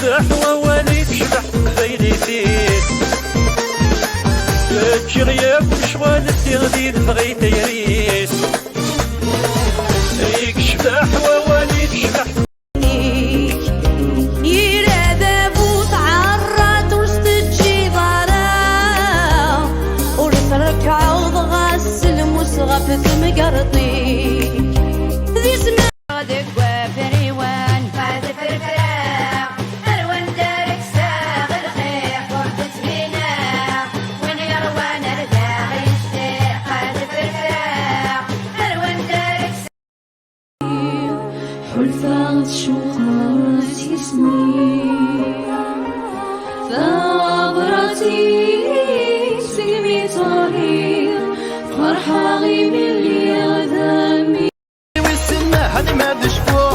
يشبح وواليك شبح غيري فيك تجي غياب شغال التغذيد بغيت يريس يشبح وواليك شبح غفت مقرطي ذي سمع غادك وفري وان بعد فرفراق أروان دارك ساغ الخير فرد سبينا وين يروان رداغ يشتاق بعد فرفراق أروان دارك حلفات شوقات يسمي ثابرتي سقمي طريق فرحة غيب اللي غذامي والسنة هذي ما دشفو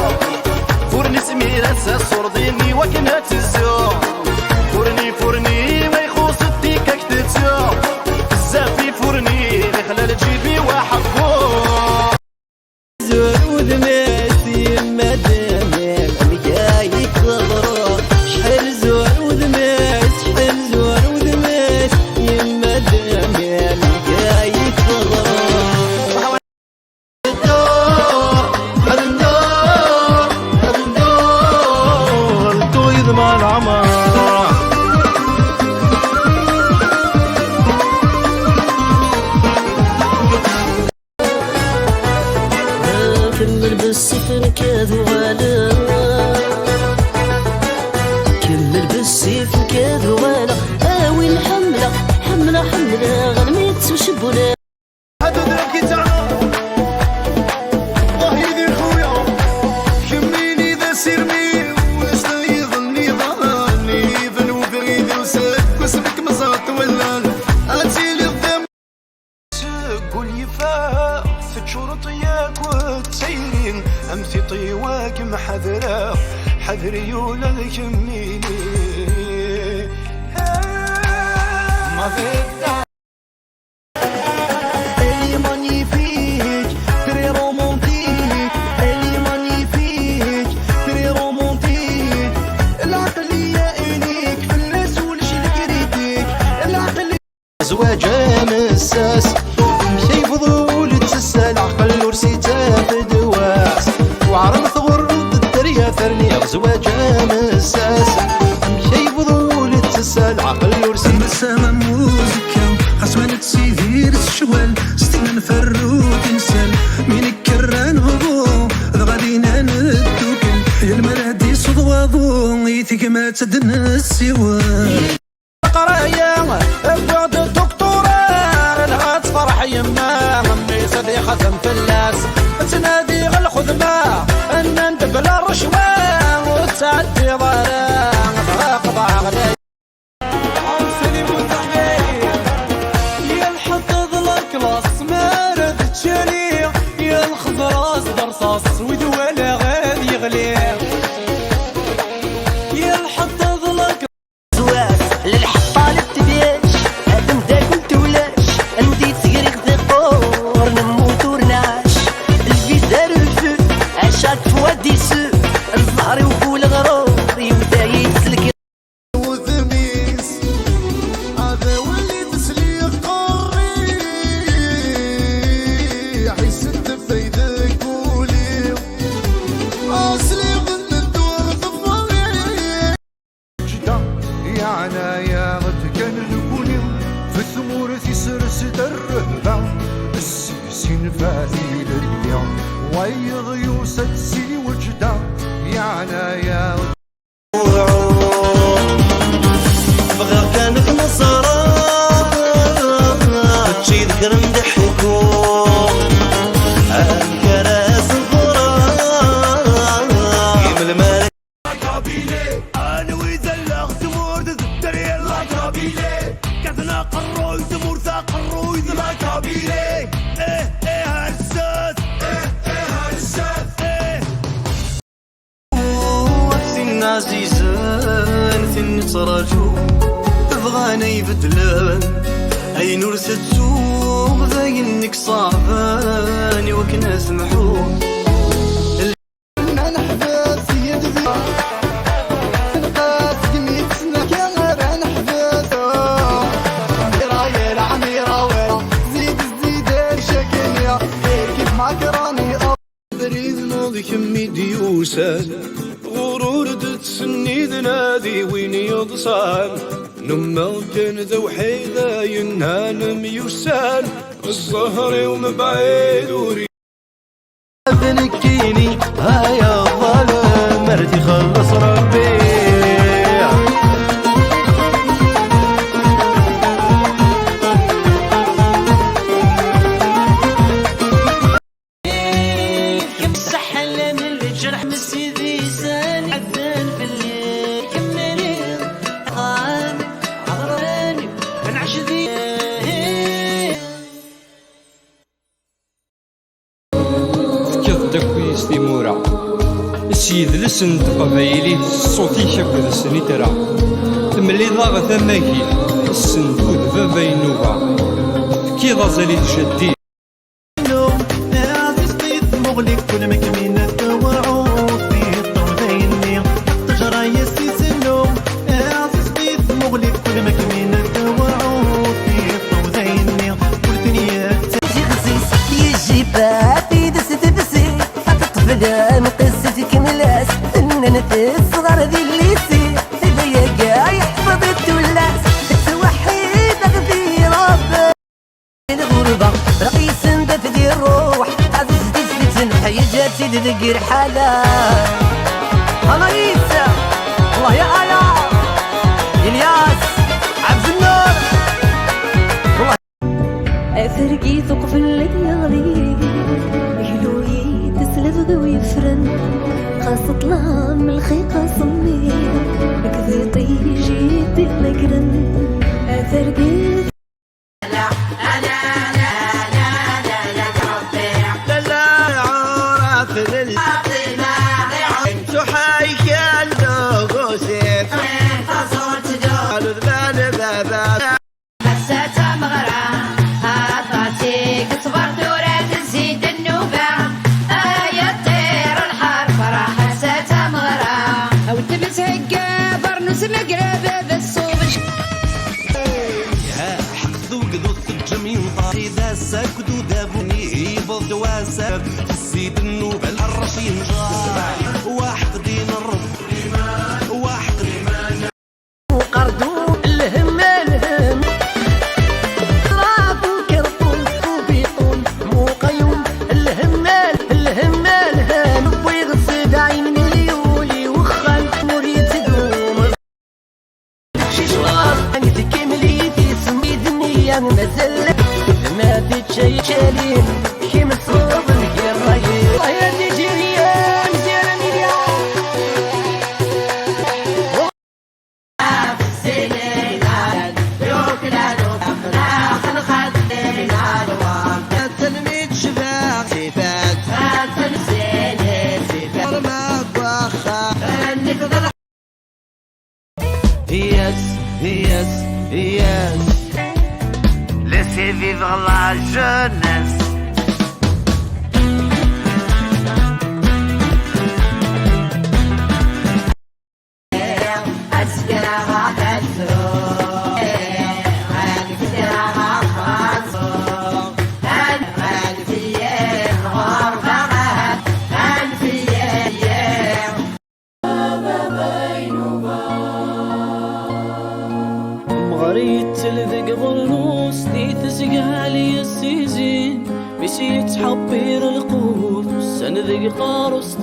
فورني سميرة سرديني وكنا تزو فورني ما يخوص الديكا كتتزو بزاف فورني خلال جيبي وحقو زود ماسي مدامل مجايك غبرو شحال زود ماس شحال زود ماس يا مدامل مجايك غبرو مع العمر كل البسيف نكاد وغالا كل البسيف نكاد وغالا وين حملة غنميت وشبولا هادو درك تعرف الله يدير خويا كميني ذا سيرمي أمثي طيواك محذرة حذري ولا يهمني ما بدنا اللي مانيفيك تري رومانتيك اللي مانيفيك تري رومانتيك العقلية إليك في الناس والشي كريتيك العقلية زواجة مساس مشي فضول تسال عقل ورسيته بدواس وعرض ثغر الدريا ثرني زواجة مساس مشي فضول تسال عقل ورسيته مسامة موزيكا حسوان تسيدير الشوال ستنا نفرود نسال من كران هضو غادينا ندوكل المرادي صدواضو يثيك ما تدن السوال قرايا بعد الدكتوراه لها تفرح يما امي صديقة فلاس تنادي الخدمة ان ندق الرشوة وتعدي ضرا تراقب علي عرسني متحدي يا الحظ الكلاس ما رد تشري يا الخضراس برصاص ودوالة غادي يغلي يا الحظ للحطة للتبياش ادم داكل تولاش ندي تسقريق دقور نموت ورنعاش الفيزار الفو عشاك فوادي سو الزهري وفول غروري ودا يتسلك وذميس هذا ولي تسليق قري حيسد بيدك قولي اصلي ضمن الدور ضفري يا عنايا غتكن الكوني في الثمور في سرس الرهبة السيسين فاذي لليوم ويغيو سدسي وجدا يا عنايا بغا كانت نصارى تشي ذكر مضحكو كراس الغرام يمل مالك انا ويزلغت مورد الدري الكابيلي كذنا قروي تمور قروي ذا كابيلي ايه هالسات ايه هالسات ثن عزيزان ثن تراجو بغاني يبدلان اي نور ستسوق ذاينك صعبان وكنا سمحو معك راني بريد نوضي كمي ديوسان غرور تتسني نادي وين يضصان نما كان ذو حيدا ينهان ميوسان الزهر ومبعيد وري بنكيني هيا الظلام مرتي خلص ربي السيد لسن قبايلي صوتي شكل السنيترا تملي ضاغ ثماكي السندود بابا ينوبا كي ضازلي تشدي مغلق كل مكمينة وعود في الطودين تجرى يسيس النوم عزيز بيت مغلق كل مكمينة وعود في الطودين والدنيا تغزيس يجيبها في دسي فطفلان قصتك ملاس فنانة الصغار ذي الليسي تبيا قاع يحفظ التولاس توحيد غذي ربي الغربة رئيس دفدي الروح عزيز الحي جاتي تذكر حالا الله يسا الله يا آلا إلياس عبد النور أفرقي ثقف الليالي يلوي تسلف ذوي فرن خاصة طلع من الخيقة صمي كذي طيجي بالمقرن أفرقي الزيد النوبة الحرشين جار واحد دين الرب واحد ريمان وقردو الهم الهم رابو كرطون وبيطون مو قيوم الهم الهم الهم ويغصب عين مليولي وخل مريد تقوم شي شوار انت كملي في سميد النية مازال ما تتشي شالين كي متصوب Yes, laissez vivre la jeunesse. غريت تلذق ظلوس دي تسقها لي السيزين مشيت حبير القوس سنذق قاروس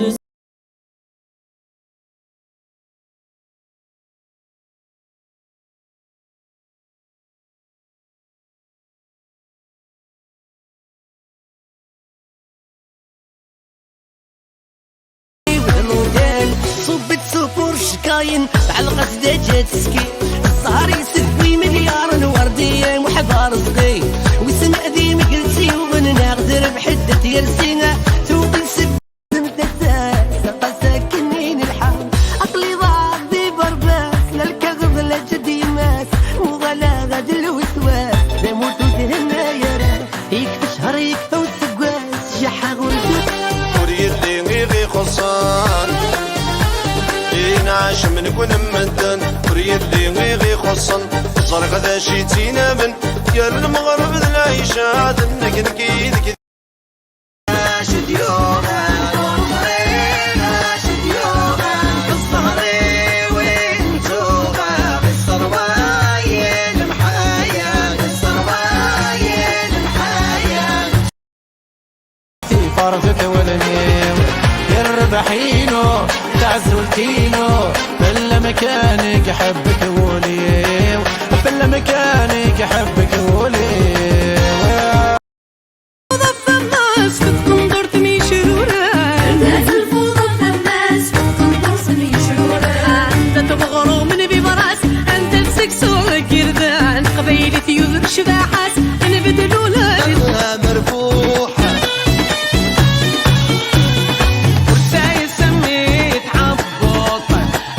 صبت سوبر شكاين بعلقة دجاج سكي الزهر يسفي مليار الوردية محبار صغي وسن قديم قلتي وغننا غدر بحدة يرسينا ثوب السب مدتا سقا ساكنين الحال عقلي ضاع دي برباس للكغض لجديمات وغلا غد الوسواس دموت وتهنا يرى يكفي شهر يكفي وتقواس شحا غلبت وريد لي غيغي خصان نعيش من كون مدن وريد لي غيغي خصن زرق ذا شي تينابن يا المغرب ذا العيشة نكنكيد فرض تولنيو يربحينو تعزولتينو فلا مكانك حبك وليو فلا مكانك حبك وليو شباحات نبدلوا لها مربوحة وساي سميت عبوط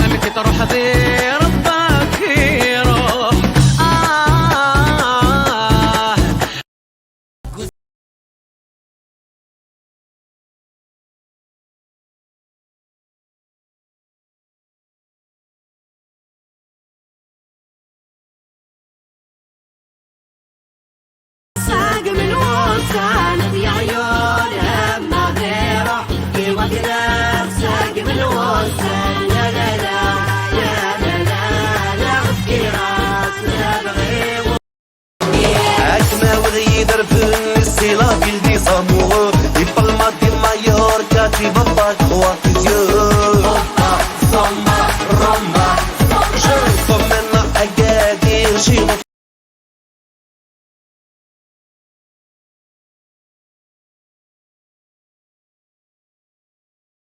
امك تروح ذي ربك يروح من وصل يا عيون ما غيره في وقتنا ساق من وصل لا لا لا لا لا لا لا في راسنا بغيو عكما وغي درب السيلا في الدي صامور دي بالما دي مايوركا تي بابا